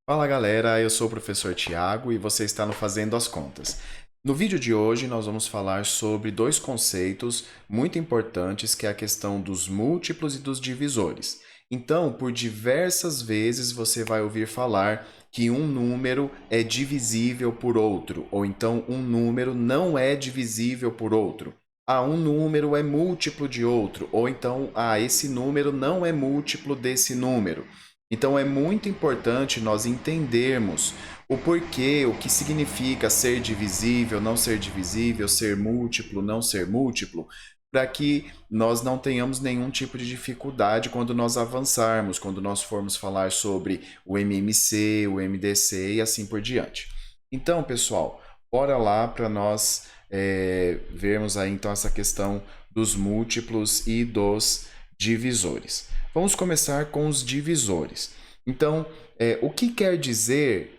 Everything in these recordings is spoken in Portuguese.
Fala galera, eu sou o professor Tiago e você está no Fazendo as Contas. No vídeo de hoje nós vamos falar sobre dois conceitos muito importantes, que é a questão dos múltiplos e dos divisores. Então, por diversas vezes você vai ouvir falar que um número é divisível por outro, ou então um número não é divisível por outro. Um número é múltiplo de outro, ou então, esse número não é múltiplo desse número. Então é muito importante nós entendermos o porquê, o que significa ser divisível, não ser divisível, ser múltiplo, não ser múltiplo, para que nós não tenhamos nenhum tipo de dificuldade quando nós avançarmos, quando nós formos falar sobre o MMC, o MDC e assim por diante. Então, pessoal, bora lá para nós vermos aí então essa questão dos múltiplos e dos divisores. Vamos começar com os divisores. Então, o que quer dizer,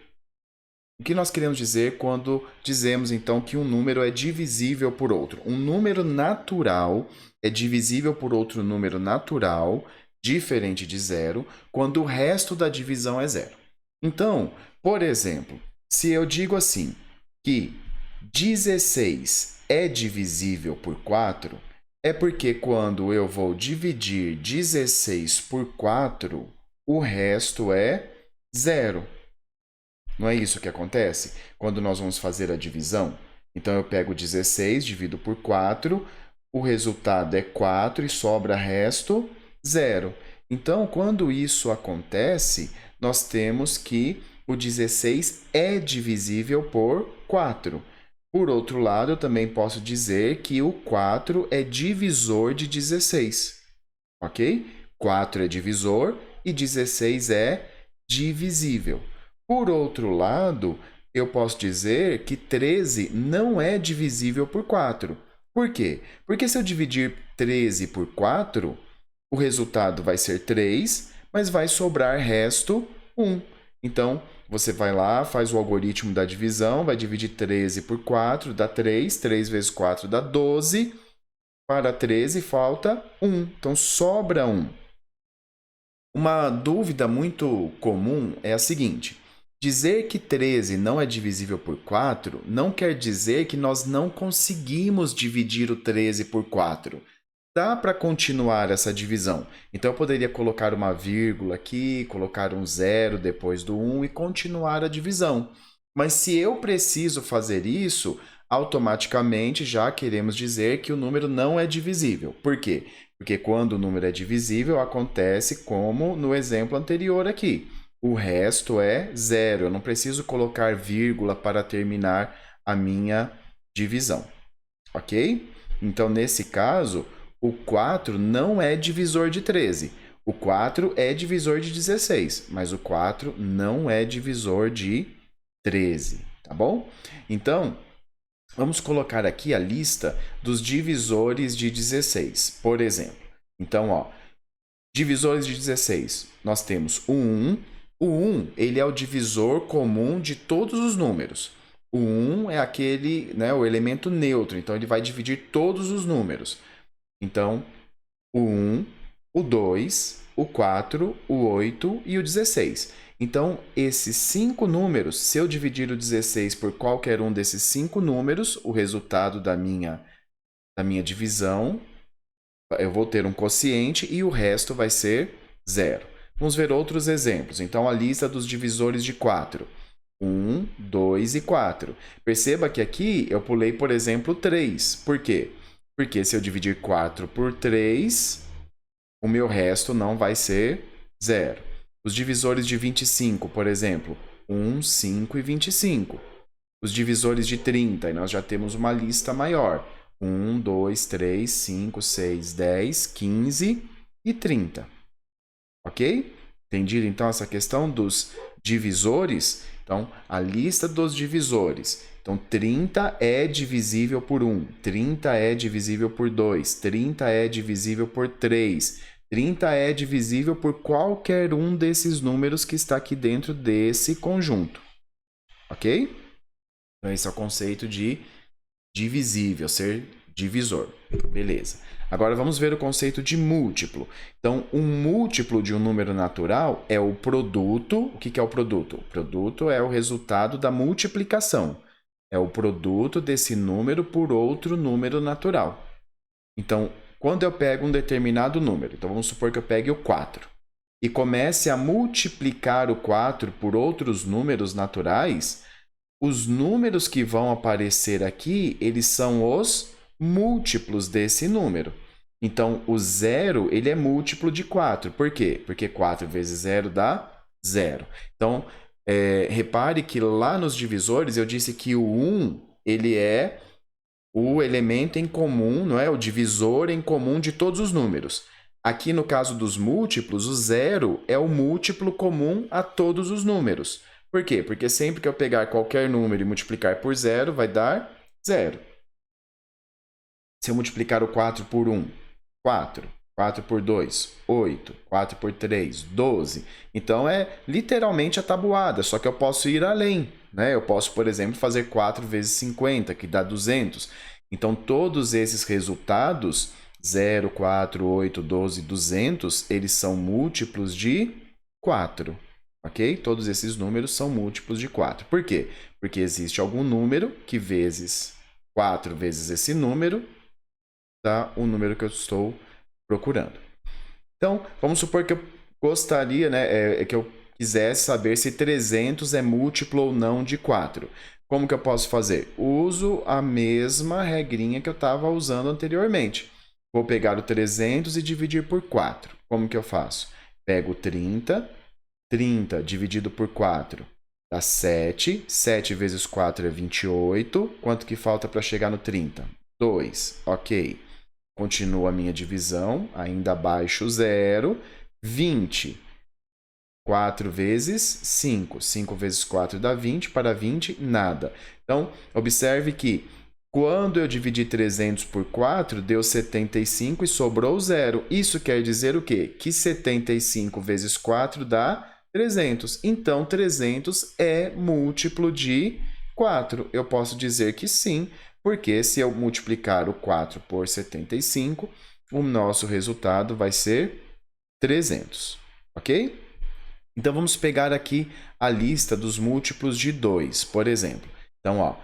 o que nós queremos dizer quando dizemos então que um número é divisível por outro? Um número natural é divisível por outro número natural, diferente de zero, quando o resto da divisão é zero. Então, por exemplo, se eu digo assim que 16 é divisível por 4, é porque quando eu vou dividir 16 por 4, o resto é zero. Não é isso que acontece quando nós vamos fazer a divisão? Então, eu pego 16, divido por 4, o resultado é 4 e sobra resto zero. Então, quando isso acontece, nós temos que o 16 é divisível por 4. Por outro lado, eu também posso dizer que o 4 é divisor de 16, ok? 4 é divisor e 16 é divisível. Por outro lado, eu posso dizer que 13 não é divisível por 4. Por quê? Porque se eu dividir 13 por 4, o resultado vai ser 3, mas vai sobrar resto 1. Então, você vai lá, faz o algoritmo da divisão, vai dividir 13 por 4, dá 3, 3 vezes 4 dá 12, para 13 falta 1, então sobra 1. Uma dúvida muito comum é a seguinte: dizer que 13 não é divisível por 4 não quer dizer que nós não conseguimos dividir o 13 por 4. Dá para continuar essa divisão. Então, eu poderia colocar uma vírgula aqui, colocar um zero depois do 1 e continuar a divisão. Mas se eu preciso fazer isso, automaticamente já queremos dizer que o número não é divisível. Por quê? Porque quando o número é divisível, acontece como no exemplo anterior aqui. O resto é zero. Eu não preciso colocar vírgula para terminar a minha divisão. Ok? Então, nesse caso, o 4 não é divisor de 13. O 4 é divisor de 16, mas o 4 não é divisor de 13, tá bom? Então, vamos colocar aqui a lista dos divisores de 16, por exemplo. Então, divisores de 16, nós temos o 1. O 1, ele é o divisor comum de todos os números. O 1 é aquele, o elemento neutro, então ele vai dividir todos os números. Então, o 1, o 2, o 4, o 8 e o 16. Então, esses 5 números, se eu dividir o 16 por qualquer um desses 5 números, o resultado da minha divisão, eu vou ter um quociente e o resto vai ser zero. Vamos ver outros exemplos. Então, a lista dos divisores de 4. 1, 2 e 4. Perceba que aqui eu pulei, por exemplo, 3. Por quê? Porque se eu dividir 4 por 3, o meu resto não vai ser zero. Os divisores de 25, por exemplo, 1, 5 e 25. Os divisores de 30, e nós já temos uma lista maior. 1, 2, 3, 5, 6, 10, 15 e 30. Ok? Entendido então essa questão dos divisores? Então, a lista dos divisores. Então, 30 é divisível por 1, 30 é divisível por 2, 30 é divisível por 3, 30 é divisível por qualquer um desses números que está aqui dentro desse conjunto. Ok? Então, esse é o conceito de divisível, ser divisor. Beleza. Agora vamos ver o conceito de múltiplo. Então, um múltiplo de um número natural é o produto. O que é o produto? O produto é o resultado da multiplicação. É o produto desse número por outro número natural. Então, quando eu pego um determinado número, então vamos supor que eu pegue o 4, e comece a multiplicar o 4 por outros números naturais, os números que vão aparecer aqui, eles são os múltiplos desse número. Então, o 0, ele é múltiplo de 4. Por quê? Porque 4 vezes 0 dá 0. Então, repare que lá nos divisores eu disse que o 1, ele é o elemento em comum, não é? O divisor em comum de todos os números. Aqui, no caso dos múltiplos, o 0 é o múltiplo comum a todos os números. Por quê? Porque sempre que eu pegar qualquer número e multiplicar por 0, vai dar 0. Se eu multiplicar o 4 por 1, 4. 4 por 2, 8. 4 por 3, 12. Então, é literalmente a tabuada, só que eu posso ir além, né? Eu posso, por exemplo, fazer 4 vezes 50, que dá 200. Então, todos esses resultados, 0, 4, 8, 12, 200, eles são múltiplos de 4. Ok? Todos esses números são múltiplos de 4. Por quê? Porque existe algum número que vezes 4 vezes esse número dá o número que eu estou procurando. Então, vamos supor que eu gostaria, né, que eu quisesse saber se 300 é múltiplo ou não de 4. Como que eu posso fazer? Uso a mesma regrinha que eu estava usando anteriormente. Vou pegar o 300 e dividir por 4. Como que eu faço? Pego 30. 30 dividido por 4 dá 7. 7 vezes 4 é 28. Quanto que falta para chegar no 30? 2. Ok. Continua a minha divisão, ainda abaixo 0. 20. 4 vezes 5. 5 vezes 4 dá 20. Para 20, nada. Então, observe que quando eu dividi 300 por 4, deu 75 e sobrou 0. Isso quer dizer o quê? Que 75 vezes 4 dá 300. Então, 300 é múltiplo de 4. Eu posso dizer que sim, porque se eu multiplicar o 4 por 75, o nosso resultado vai ser 300. Ok? Então, vamos pegar aqui a lista dos múltiplos de 2, por exemplo. Então,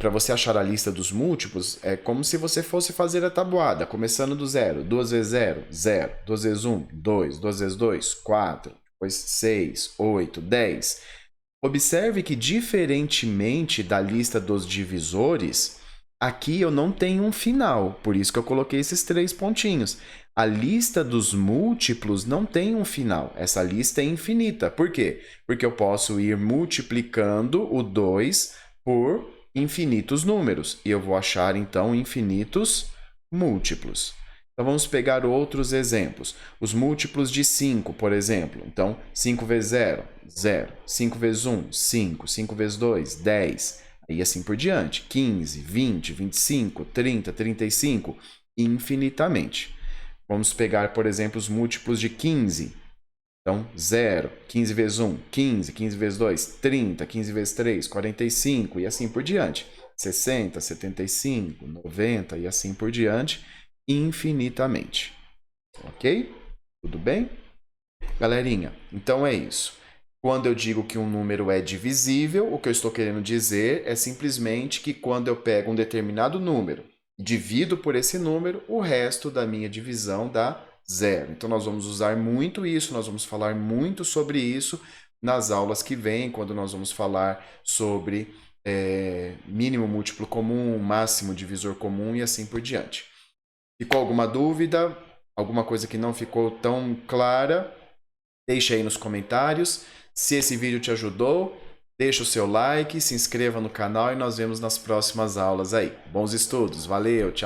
para você achar a lista dos múltiplos, é como se você fosse fazer a tabuada, começando do 0. 2 vezes 0, 0. 2 vezes 1, 2. 2 vezes 2, 4. Depois 6, 8, 10. Observe que, diferentemente da lista dos divisores, aqui eu não tenho um final, por isso que eu coloquei esses 3 pontinhos. A lista dos múltiplos não tem um final, essa lista é infinita. Por quê? Porque eu posso ir multiplicando o 2 por infinitos números, e eu vou achar, então, infinitos múltiplos. Então, vamos pegar outros exemplos. Os múltiplos de 5, por exemplo. Então, 5 vezes 0, 0. 5 vezes 1, 5. 5 vezes 2, 10. E assim por diante. 15, 20, 25, 30, 35, infinitamente. Vamos pegar, por exemplo, os múltiplos de 15. Então, 0. 15 vezes 1, 15. 15 vezes 2, 30. 15 vezes 3, 45. E assim por diante. 60, 75, 90 e assim por diante. Infinitamente. Ok? Tudo bem? Galerinha, então é isso. Quando eu digo que um número é divisível, o que eu estou querendo dizer é simplesmente que quando eu pego um determinado número e divido por esse número, o resto da minha divisão dá 0. Então, nós vamos usar muito isso, nós vamos falar muito sobre isso nas aulas que vêm, quando nós vamos falar sobre mínimo múltiplo comum, máximo divisor comum e assim por diante. Ficou alguma dúvida? Alguma coisa que não ficou tão clara? Deixe aí nos comentários. Se esse vídeo te ajudou, deixa o seu like, se inscreva no canal e nós vemos nas próximas aulas aí. Bons estudos, valeu, tchau!